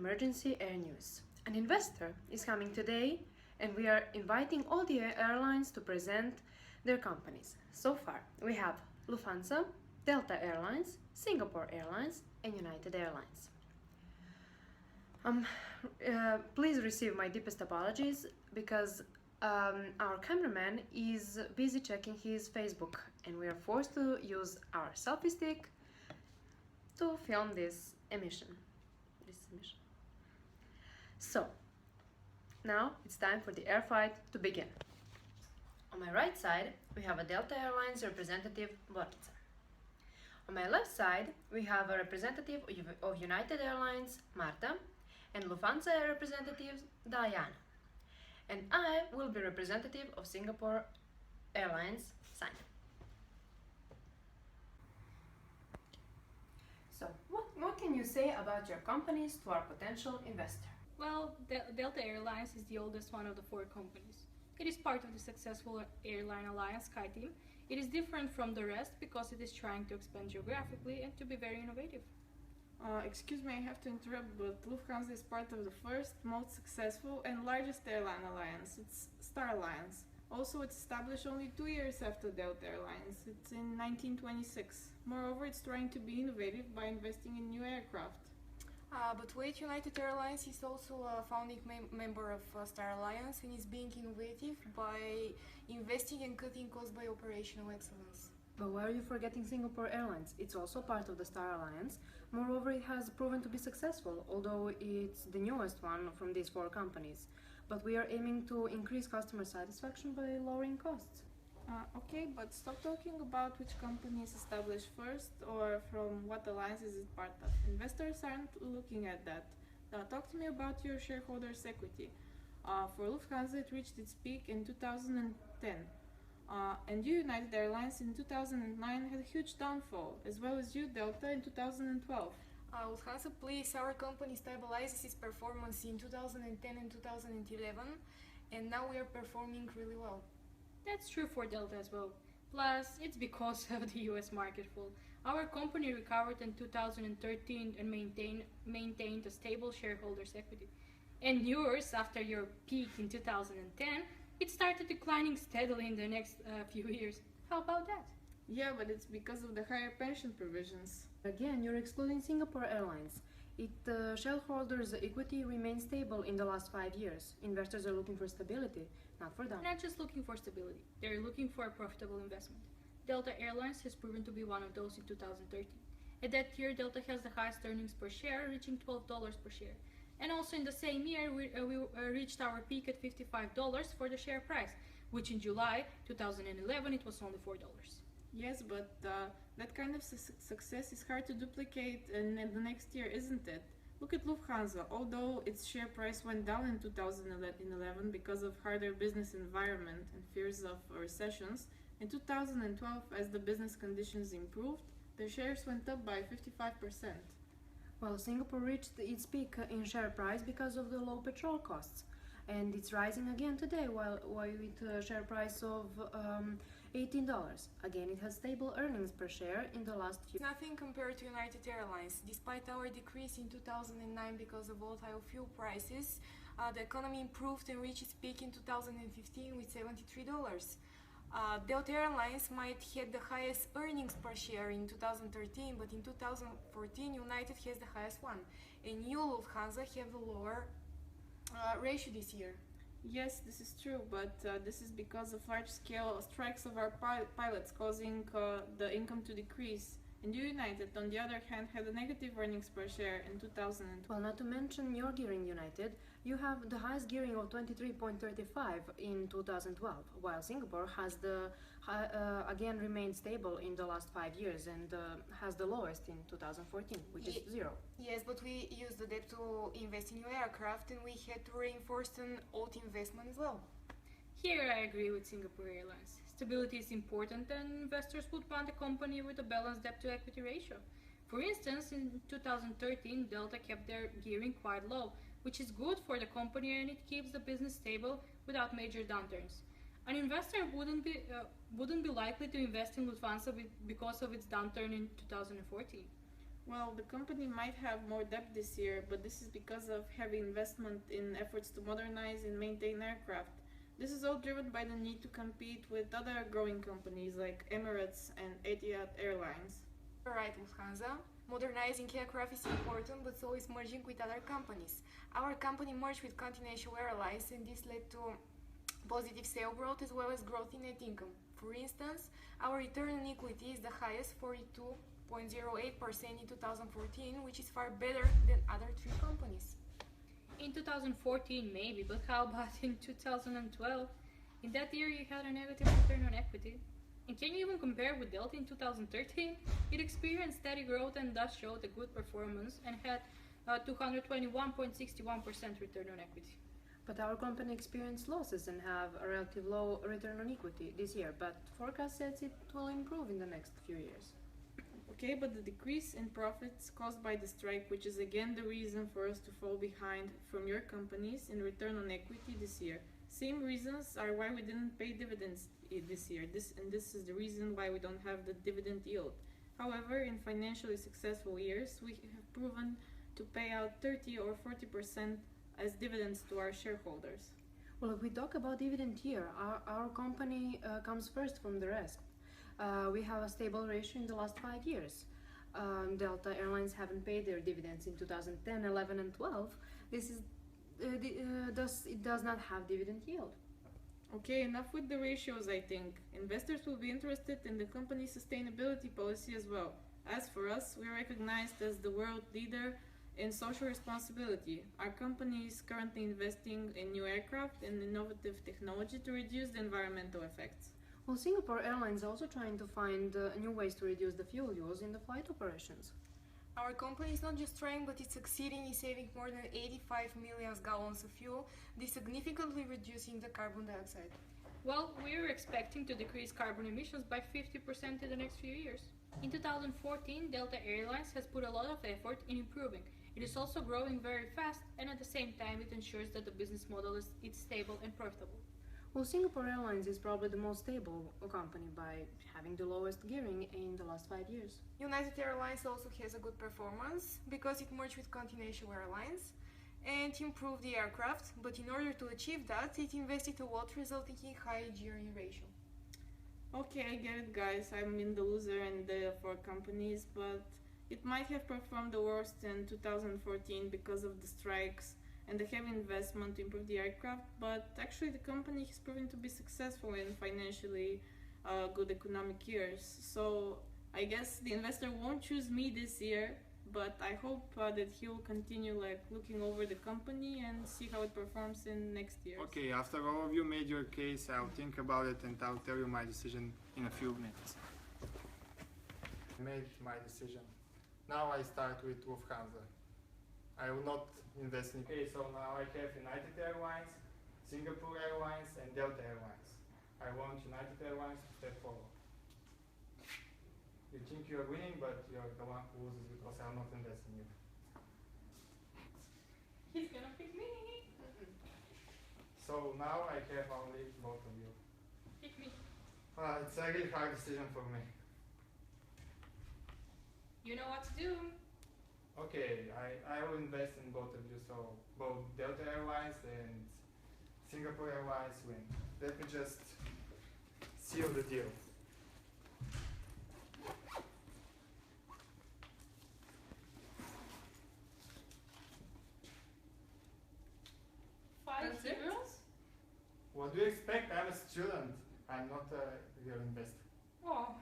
emergency air news. An investor is coming today and we are inviting all the airlines to present their companies. So far, we have Lufthansa, Delta Airlines, Singapore Airlines and United Airlines. Please receive my deepest apologies because our cameraman is busy checking his Facebook and we are forced to use our selfie stick to film this emission. So, now it's time for the air fight to begin. On my right side, we have a Delta Airlines representative, Borica. On my left side, we have a representative of United Airlines, Marta, and Lufthansa representative, Diana. And I will be representative of Singapore Airlines, Simon. So, what can you say about your companies to our potential investor? Well, Delta Airlines is the oldest one of the four companies. It is part of the successful airline alliance SkyTeam. It is different from the rest because it is trying to expand geographically and to be very innovative. Excuse me, I have to interrupt, but Lufthansa is part of the first, most successful and largest airline alliance. It's Star Alliance. Also, it's established only 2 years after Delta Airlines. It's in 1926. Moreover, it's trying to be innovative by investing in new aircraft. But wait, United Airlines is also a founding member of Star Alliance and is being innovative by investing and cutting costs by operational excellence. But why are you forgetting Singapore Airlines? It's also part of the Star Alliance. Moreover, it has proven to be successful, although it's the newest one from these four companies. But we are aiming to increase customer satisfaction by lowering costs. Okay, but stop talking about which company is established first or from what alliances it's part of. Investors aren't looking at that. Talk to me about your shareholders' equity. For Lufthansa, it reached its peak in 2010. And you, United Airlines, in 2009 had a huge downfall, as well as you, Delta, in 2012. Lufthansa, please, our company stabilizes its performance in 2010 and 2011, and now we are performing really well. That's true for Delta as well. Plus, it's because of the US market fall. Our company recovered in 2013 and maintained a stable shareholders' equity. And yours, after your peak in 2010, it started declining steadily in the next few years. How about that? Yeah, but it's because of the higher pension provisions. Again, you're excluding Singapore Airlines. Shareholders' equity remains stable in the last 5 years. Investors are looking for stability, not for them. They're not just looking for stability, they're looking for a profitable investment. Delta Airlines has proven to be one of those in 2013. At that year, Delta has the highest earnings per share, reaching $12 per share. And also in the same year, we reached our peak at $55 for the share price, which in July 2011, it was only $4. Yes, but that kind of success is hard to duplicate in the next year, isn't it? Look at Lufthansa. Although its share price went down in 2011 because of harder business environment and fears of recessions, in 2012, as the business conditions improved, the shares went up by 55%. Well, Singapore reached its peak in share price because of the low petrol costs. And it's rising again today, while with a share price of $18. Again, it has stable earnings per share in the last few. Nothing compared to United Airlines. Despite our decrease in 2009 because of volatile fuel prices, the economy improved and reached its peak in 2015 with $73. Delta Airlines might have the highest earnings per share in 2013, but in 2014 United has the highest one, and you, Lufthansa, have a lower ratio this year. Yes, this is true, but this is because of large-scale strikes of our pilots causing the income to decrease. And you, United, on the other hand, had a negative earnings per share in 2012. Well, not to mention your gearing, United, you have the highest gearing of 23.35 in 2012, while Singapore has again remained stable in the last 5 years and has the lowest in 2014, which is 0. Yes, but we used the debt to invest in new aircraft and we had to reinforce an old investment as well. Here I agree with Singapore Airlines. Stability is important and investors would want a company with a balanced debt-to-equity ratio. For instance, in 2013, Delta kept their gearing quite low, which is good for the company and it keeps the business stable without major downturns. An investor wouldn't be likely to invest in Lufthansa because of its downturn in 2014. Well, the company might have more debt this year, but this is because of heavy investment in efforts to modernize and maintain aircraft. This is all driven by the need to compete with other growing companies like Emirates and Etihad Airlines. You're right, Lufthansa. Modernizing aircraft is important, but so is merging with other companies. Our company merged with Continental Airlines, and this led to positive sale growth as well as growth in net income. For instance, our return on equity is the highest, 42.08% in 2014, which is far better than other three companies. In 2014, maybe, but how about in 2012? In that year, you had a negative return on equity. And can you even compare with Delta in 2013? It experienced steady growth and thus showed a good performance and had a 221.61% return on equity. But our company experienced losses and have a relatively low return on equity this year, but forecast says it will improve in the next few years. Okay, but the decrease in profits caused by the strike, which is again the reason for us to fall behind from your companies in return on equity this year. Same reasons are why we didn't pay dividends this year. This is the reason why we don't have the dividend yield. However, in financially successful years, we have proven to pay out 30 or 40% as dividends to our shareholders. Well, if we talk about dividend here, our company comes first from the rest. We have a stable ratio in the last 5 years. Delta Airlines haven't paid their dividends in 2010, 11, and 12. Thus, it does not have dividend yield. Okay, enough with the ratios, I think. Investors will be interested in the company's sustainability policy as well. As for us, we are recognized as the world leader in social responsibility. Our company is currently investing in new aircraft and innovative technology to reduce the environmental effects. Well, Singapore Airlines is also trying to find new ways to reduce the fuel use in the flight operations. Our company is not just trying, but it's succeeding in saving more than 85 million gallons of fuel, this significantly reducing the carbon dioxide. Well, we're expecting to decrease carbon emissions by 50% in the next few years. In 2014, Delta Airlines has put a lot of effort in improving. It is also growing very fast, and at the same time it ensures that the business model is stable and profitable. Well, Singapore Airlines is probably the most stable company by having the lowest gearing in the last 5 years. United Airlines also has a good performance because it merged with Continental Airlines and improved the aircraft, but in order to achieve that, it invested a lot, resulting in high gearing ratio. Okay, I get it, guys. I'm in the loser and the four companies, but it might have performed the worst in 2014 because of the strikes and the heavy investment to improve the aircraft, but actually the company has proven to be successful in financially good economic years. So I guess the investor won't choose me this year, but I hope that he'll continue looking over the company and see how it performs in next year. Okay, after all of you made your case, I'll think about it and I'll tell you my decision in a few minutes. I made my decision. Now I start with Lufthansa. I will not invest in. Okay, so now I have United Airlines, Singapore Airlines, and Delta Airlines. I want United Airlines to step forward. You think you're winning, but you're the one who loses because I'll not invest in you. He's gonna pick me. So now I have only both of you. Pick me. It's a really hard decision for me. You know what to do. Okay, I will invest in both of you, so both Delta Airlines and Singapore Airlines win. Let me just seal the deal. Five zeros? What do you expect? I'm a student. I'm not a real investor. Oh,